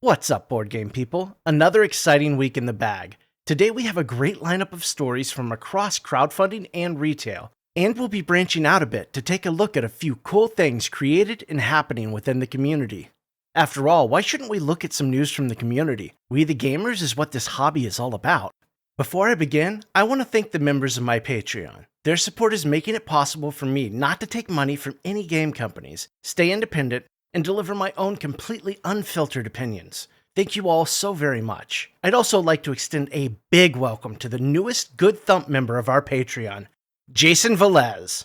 What's up, board game people? Another exciting week in the bag. Today we have a great lineup of stories from across crowdfunding and retail, and we'll be branching out a bit to take a look at a few cool things created and happening within the community. After all, why shouldn't we look at some news from the community? We the gamers is what this hobby is all about. Before I begin, I want to thank the members of my Patreon. Their support is making it possible for me not to take money from any game companies, stay independent, and deliver my own completely unfiltered opinions. Thank you all so very much. I'd also like to extend a big welcome to the newest Good Thump member of our Patreon, Jason Velez.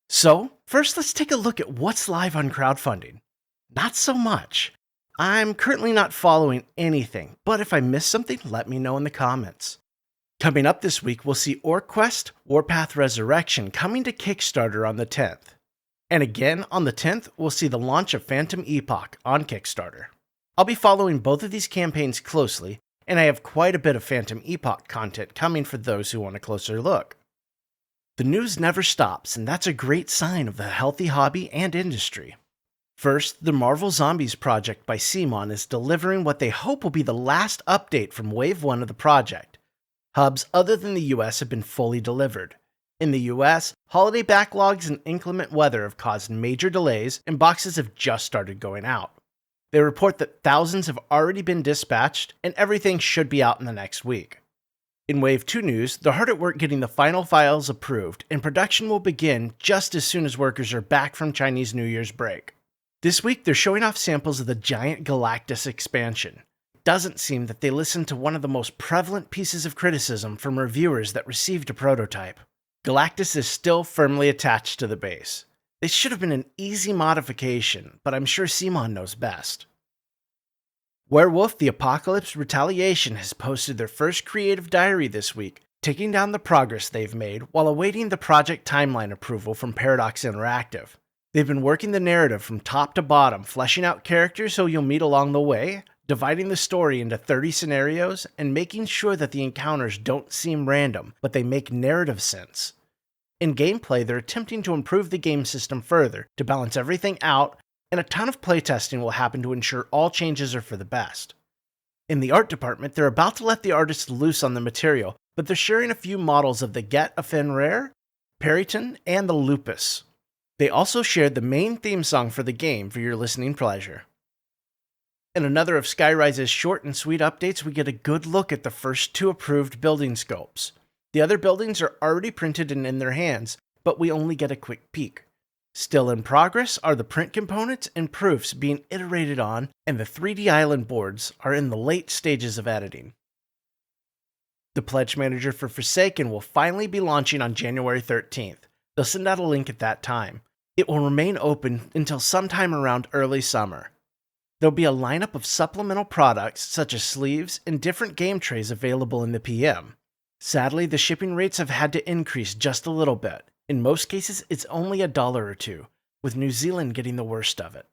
So, first let's take a look at what's live on crowdfunding. Not so much. I'm currently not following anything, but if I miss something, let me know in the comments. Coming up this week, we'll see OrcQuest Warpath Resurrection coming to Kickstarter on the 10th. And again, on the 10th, we'll see the launch of Phantom Epoch on Kickstarter. I'll be following both of these campaigns closely, and I have quite a bit of Phantom Epoch content coming for those who want a closer look. The news never stops, and that's a great sign of the healthy hobby and industry. First, the Marvel Zombies project by CMON is delivering what they hope will be the last update from Wave 1 of the project. Hubs other than the US have been fully delivered. In the US, holiday backlogs and inclement weather have caused major delays, and boxes have just started going out. They report that thousands have already been dispatched, and everything should be out in the next week. In Wave 2 news, they're hard at work getting the final files approved, and production will begin just as soon as workers are back from Chinese New Year's break. This week, they're showing off samples of the giant Galactus expansion. It doesn't seem that they listened to one of the most prevalent pieces of criticism from reviewers that received a prototype. Galactus is still firmly attached to the base. This should have been an easy modification, but I'm sure CMON knows best. Warewolf the Apocalypse Retaliaion has posted their first creative diary this week, taking down the progress they've made while awaiting the project timeline approval from Paradox Interactive. They've been working the narrative from top to bottom, fleshing out characters who you'll meet along the way, dividing the story into 30 scenarios, and making sure that the encounters don't seem random, but they make narrative sense. In gameplay, they're attempting to improve the game system further, to balance everything out, and a ton of playtesting will happen to ensure all changes are for the best. In the art department, they're about to let the artists loose on the material, but they're sharing a few models of the Get a Fin Rare, Periton, and the Lupus. They also shared the main theme song for the game for your listening pleasure. In another of Skyrise's short and sweet updates, we get a good look at the first two approved building scopes. The other buildings are already printed and in their hands, but we only get a quick peek. Still in progress are the print components and proofs being iterated on, and the 3D island boards are in the late stages of editing. The Pledge Manager for Forsaken will finally be launching on January 13th. They'll send out a link at that time. It will remain open until sometime around early summer. There'll be a lineup of supplemental products such as sleeves and different game trays available in the PM. Sadly, the shipping rates have had to increase just a little bit. In most cases, it's only $1 or $2, with New Zealand getting the worst of it.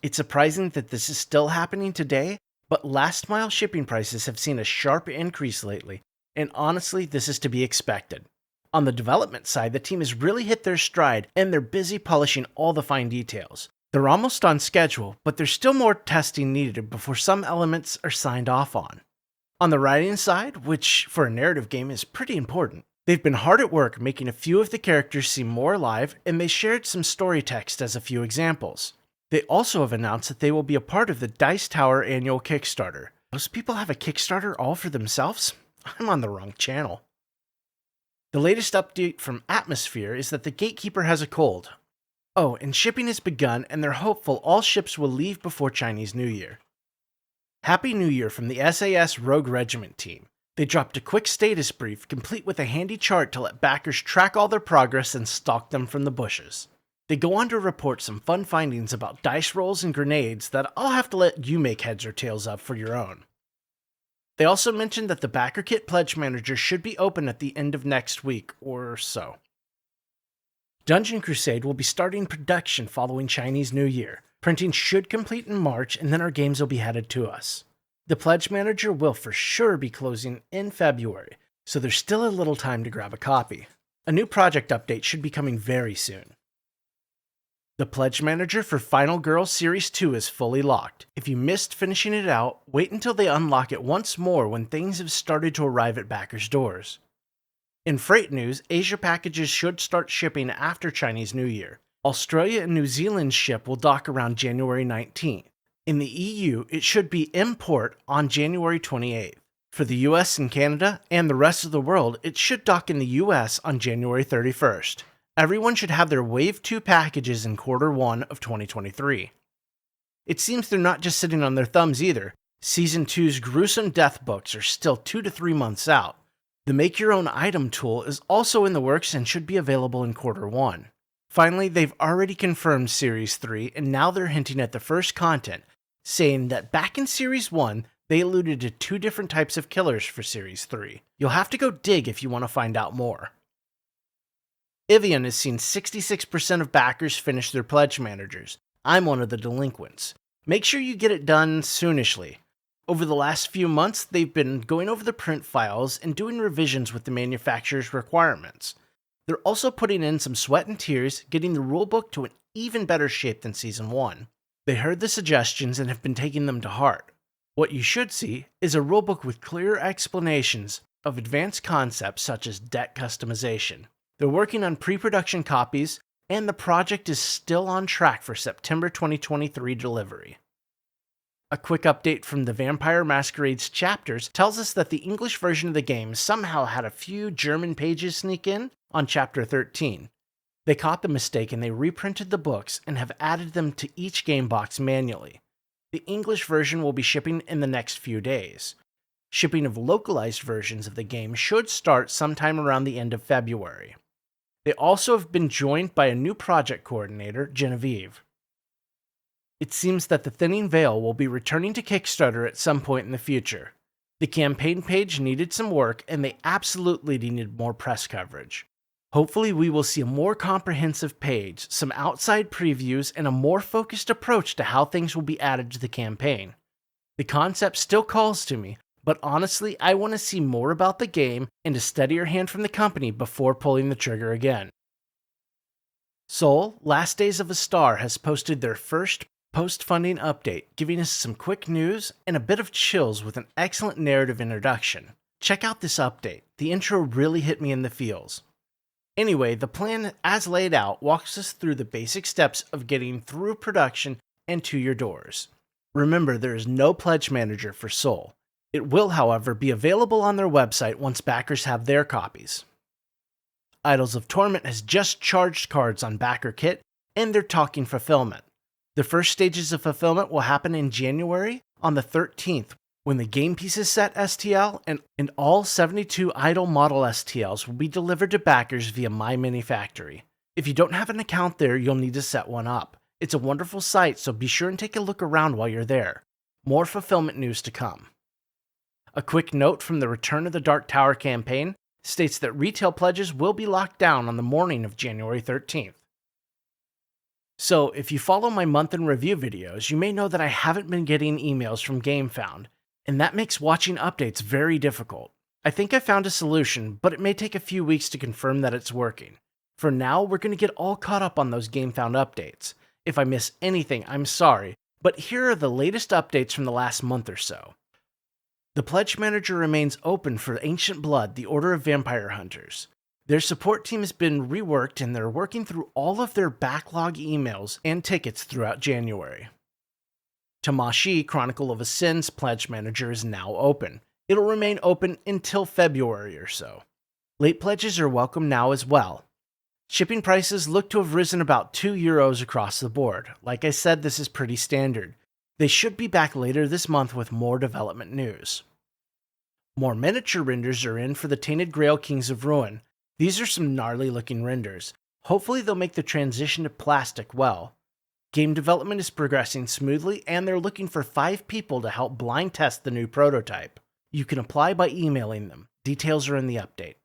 It's surprising that this is still happening today, but last mile shipping prices have seen a sharp increase lately, and honestly, this is to be expected. On the development side, the team has really hit their stride, and they're busy polishing all the fine details. They're almost on schedule, but there's still more testing needed before some elements are signed off on. On the writing side, which for a narrative game is pretty important, they've been hard at work making a few of the characters seem more alive, and they shared some story text as a few examples. They also have announced that they will be a part of the Dice Tower annual Kickstarter. Those people have a Kickstarter all for themselves? I'm on the wrong channel. The latest update from Atmosfear is that the Gatekeeper has a cold. Oh, and shipping has begun, and they're hopeful all ships will leave before Chinese New Year. Happy New Year from the SAS Rogue Regiment team. They dropped a quick status brief, complete with a handy chart to let backers track all their progress and stalk them from the bushes. They go on to report some fun findings about dice rolls and grenades that I'll have to let you make heads or tails of for your own. They also mentioned that the Backerkit Pledge Manager should be open at the end of next week or so. Dungeon Crusade will be starting production following Chinese New Year. Printing should complete in March, and then our games will be headed to us. The Pledge Manager will for sure be closing in February, so there's still a little time to grab a copy. A new project update should be coming very soon. The pledge manager for Final Girl Series 2 is fully locked. If you missed finishing it out, wait until they unlock it once more when things have started to arrive at backers' doors. In freight news, Asia packages should start shipping after Chinese New Year. Australia and New Zealand's ship will dock around January 19th. In the EU, it should be import on January 28th. For the US and Canada and the rest of the world, it should dock in the US on January 31st. Everyone should have their Wave 2 packages in Q1 of 2023. It seems they're not just sitting on their thumbs either. Season 2's gruesome death books are still 2 to 3 months out. The Make Your Own Item tool is also in the works and should be available in Q1. Finally, they've already confirmed Series 3, and now they're hinting at the first content, saying that back in Series 1, they alluded to 2 different types of killers for Series 3. You'll have to go dig if you want to find out more. Ivion has seen 66% of backers finish their pledge managers. I'm one of the delinquents. Make sure you get it done soonishly. Over the last few months, they've been going over the print files and doing revisions with the manufacturer's requirements. They're also putting in some sweat and tears, getting the rulebook to an even better shape than Season 1. They heard the suggestions and have been taking them to heart. What you should see is a rulebook with clear explanations of advanced concepts such as deck customization. They're working on pre-production copies, and the project is still on track for September 2023 delivery. A quick update from the Vampire Masquerade's chapters tells us that the English version of the game somehow had a few German pages sneak in on Chapter 13. They caught the mistake and they reprinted the books and have added them to each game box manually. The English version will be shipping in the next few days. Shipping of localized versions of the game should start sometime around the end of February. They also have been joined by a new project coordinator, Genevieve. It seems that the Thinning Veil will be returning to Kickstarter at some point in the future. The campaign page needed some work, and they absolutely needed more press coverage. Hopefully we will see a more comprehensive page, some outside previews, and a more focused approach to how things will be added to the campaign. The concept still calls to me, but honestly I want to see more about the game and a steadier hand from the company before pulling the trigger again. Soul, Last Days of a Star has posted their first post-funding update, giving us some quick news and a bit of chills with an excellent narrative introduction. Check out this update. The intro really hit me in the feels. Anyway, the plan as laid out walks us through the basic steps of getting through production and to your doors. Remember, there is no pledge manager for Soul. It will, however, be available on their website once backers have their copies. Idols of Torment has just charged cards on Backerkit, and they're talking fulfillment. The first stages of fulfillment will happen in January on the 13th, when the Game Pieces set STL and all 72 Idol model STLs will be delivered to backers via My Mini Factory. If you don't have an account there, you'll need to set one up. It's a wonderful site, so be sure and take a look around while you're there. More fulfillment news to come. A quick note from the Return of the Dark Tower campaign states that retail pledges will be locked down on the morning of January 13th. So, if you follow my month in review videos, you may know that I haven't been getting emails from Gamefound, and that makes watching updates very difficult. I think I found a solution, but it may take a few weeks to confirm that it's working. For now, we're going to get all caught up on those Gamefound updates. If I miss anything, I'm sorry, but here are the latest updates from the last month or so. The Pledge Manager remains open for Ancient Blood, the Order of Vampire Hunters. Their support team has been reworked and they're working through all of their backlog emails and tickets throughout January. Tamashii, Chronicle of a Sin's Pledge Manager is now open. It'll remain open until February or so. Late pledges are welcome now as well. Shipping prices look to have risen about €2 across the board. Like I said, this is pretty standard. They should be back later this month with more development news. More miniature renders are in for the Tainted Grail Kings of Ruin. These are some gnarly looking renders. Hopefully they'll make the transition to plastic well. Game development is progressing smoothly and they're looking for 5 people to help blind test the new prototype. You can apply by emailing them. Details are in the update.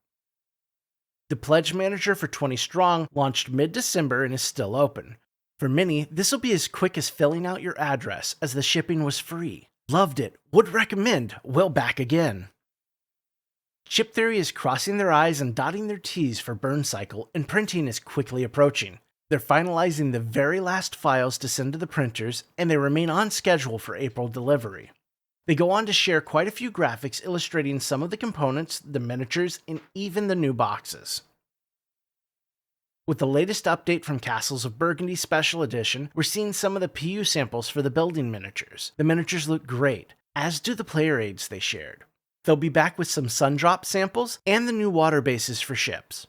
The Pledge Manager for 20 Strong launched mid-December and is still open. For many, this will be as quick as filling out your address as the shipping was free. Loved it. Would recommend. Will back again. Chip Theory is crossing their I's and dotting their T's for Burncycle, and printing is quickly approaching. They're finalizing the very last files to send to the printers, and they remain on schedule for April delivery. They go on to share quite a few graphics illustrating some of the components, the miniatures, and even the new boxes. With the latest update from Castles of Burgundy Special Edition, we're seeing some of the PU samples for the building miniatures. The miniatures look great, as do the player aids they shared. They'll be back with some Sundrop samples and the new water bases for ships.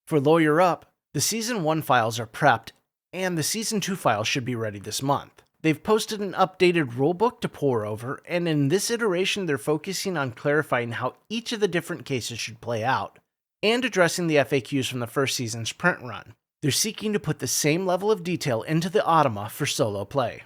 For Lawyer Up, the Season 1 files are prepped, and the Season 2 files should be ready this month. They've posted an updated rulebook to pore over, and in this iteration they're focusing on clarifying how each of the different cases should play out, and addressing the FAQs from the first season's print run. They're seeking to put the same level of detail into the Automa for solo play.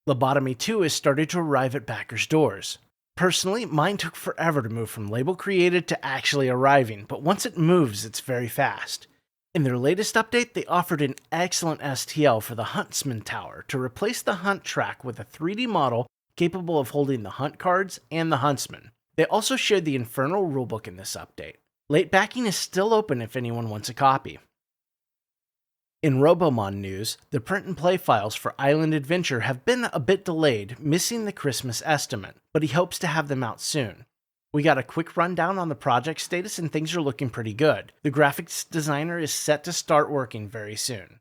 Lobotomy 2 has started to arrive at backers' doors. Personally, mine took forever to move from label created to actually arriving, but once it moves, it's very fast. In their latest update, they offered an excellent STL for the Huntsman Tower to replace the Hunt track with a 3D model capable of holding the Hunt cards and the Huntsman. They also shared the Infernal rulebook in this update. Late backing is still open if anyone wants a copy. In Robomon news, the print and play files for Island Adventure have been a bit delayed, missing the Christmas estimate, but he hopes to have them out soon. We got a quick rundown on the project status and things are looking pretty good. The graphics designer is set to start working very soon.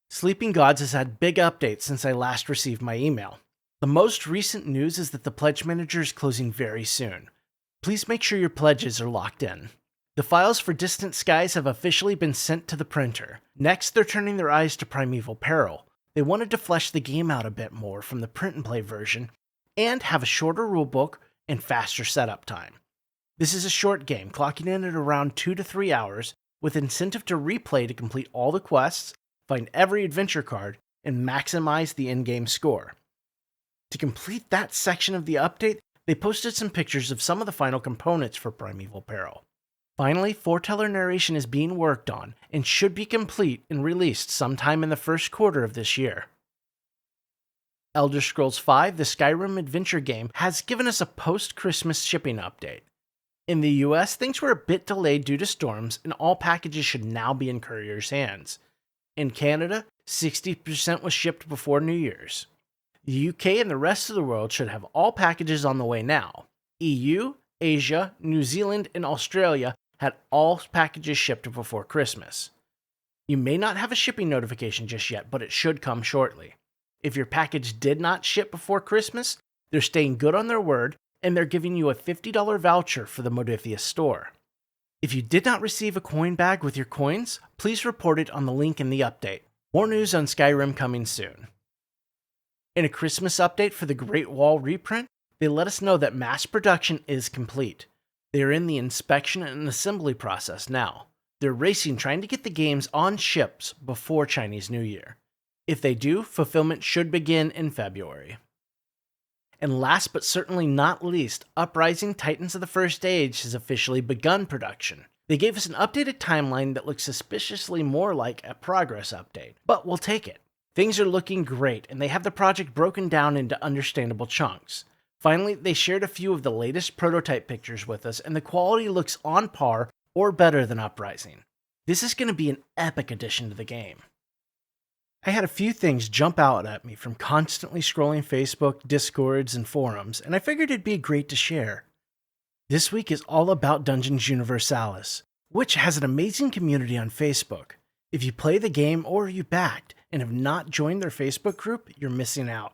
Sleeping Gods has had big updates since I last received my email. The most recent news is that the pledge manager is closing very soon. Please make sure your pledges are locked in. The files for Distant Skies have officially been sent to the printer. Next, they're turning their eyes to Primeval Peril. They wanted to flesh the game out a bit more from the print and play version, and have a shorter rulebook and faster setup time. This is a short game, clocking in at around 2 to 3 hours, with incentive to replay to complete all the quests, find every adventure card, and maximize the in-game score. To complete that section of the update, they posted some pictures of some of the final components for Primeval Peril. Finally, foreteller narration is being worked on and should be complete and released sometime in the first quarter of this year. Elder Scrolls V, the Skyrim adventure game, has given us a post-Christmas shipping update. In the US, things were a bit delayed due to storms, and all packages should now be in couriers' hands. In Canada, 60% was shipped before New Year's. The UK and the rest of the world should have all packages on the way now. EU, Asia, New Zealand, and Australia had all packages shipped before Christmas. You may not have a shipping notification just yet, but it should come shortly. If your package did not ship before Christmas, they're staying good on their word, and they're giving you a $50 voucher for the Modiphius store. If you did not receive a coin bag with your coins, please report it on the link in the update. More news on Skyrim coming soon. In a Christmas update for the Great Wall reprint, they let us know that mass production is complete. They are in the inspection and assembly process now. They're racing trying to get the games on ships before Chinese New Year. If they do, fulfillment should begin in February. And last but certainly not least, Uprising Titans of the First Age has officially begun production. They gave us an updated timeline that looks suspiciously more like a progress update, but we'll take it. Things are looking great, and they have the project broken down into understandable chunks. Finally, they shared a few of the latest prototype pictures with us, and the quality looks on par or better than Uprising. This is going to be an epic addition to the game. I had a few things jump out at me from constantly scrolling Facebook, Discords, and forums, and I figured it'd be great to share. This week is all about Dungeons Universalis, which has an amazing community on Facebook. If you play the game or you backed and have not joined their Facebook group, you're missing out.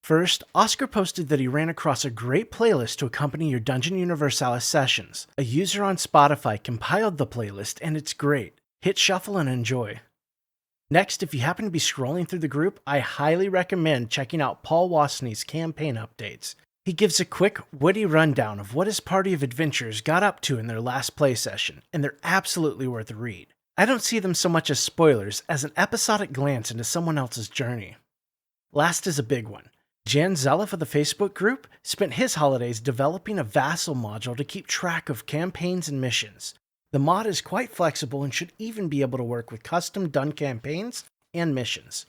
First, Oscar posted that he ran across a great playlist to accompany your Dungeon Universalis sessions. A user on Spotify compiled the playlist, and it's great. Hit shuffle and enjoy. Next, if you happen to be scrolling through the group, I highly recommend checking out Paul Wasney's campaign updates. He gives a quick, witty rundown of what his party of adventurers got up to in their last play session, and they're absolutely worth a read. I don't see them so much as spoilers as an episodic glance into someone else's journey. Last is a big one. Jan Zella of the Facebook group spent his holidays developing a vassal module to keep track of campaigns and missions. The mod is quite flexible and should even be able to work with custom done campaigns and missions.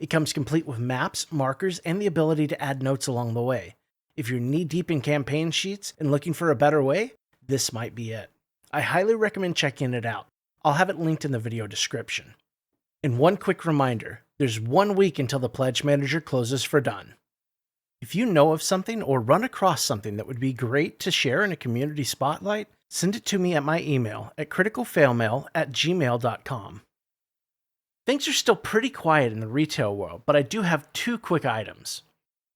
It comes complete with maps, markers, and the ability to add notes along the way. If you're knee-deep in campaign sheets and looking for a better way, this might be it. I highly recommend checking it out. I'll have it linked in the video description. And one quick reminder, there's 1 week until the Pledge Manager closes for done. If you know of something or run across something that would be great to share in a community spotlight, send it to me at my email at criticalfailmail@gmail.com. Things are still pretty quiet in the retail world, but I do have 2 quick items.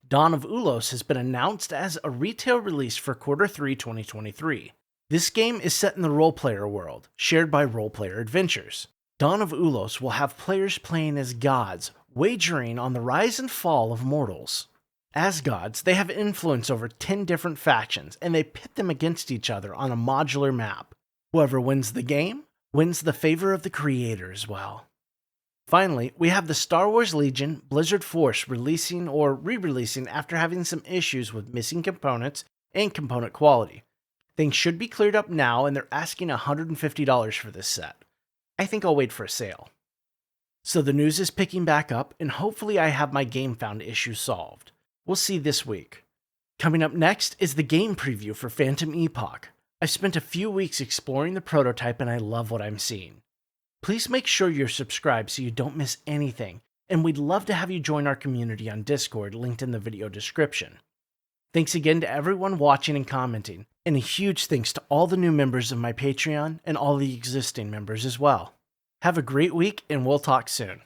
Dawn of Ulos has been announced as a retail release for Q3 2023. This game is set in the role-player world, shared by Role Player Adventures. Dawn of Ulos will have players playing as gods, wagering on the rise and fall of mortals. As gods, they have influence over 10 different factions, and they pit them against each other on a modular map. Whoever wins the game wins the favor of the creator as well. Finally, we have the Star Wars Legion Blizzard Force releasing or re-releasing after having some issues with missing components and component quality. Things should be cleared up now, and they're asking $150 for this set. I think I'll wait for a sale. So the news is picking back up, and hopefully I have my Gamefound issue solved. We'll see this week. Coming up next is the game preview for Phantom Epoch. I've spent a few weeks exploring the prototype and I love what I'm seeing. Please make sure you're subscribed so you don't miss anything, and we'd love to have you join our community on Discord linked in the video description. Thanks again to everyone watching and commenting, and a huge thanks to all the new members of my Patreon and all the existing members as well. Have a great week and we'll talk soon.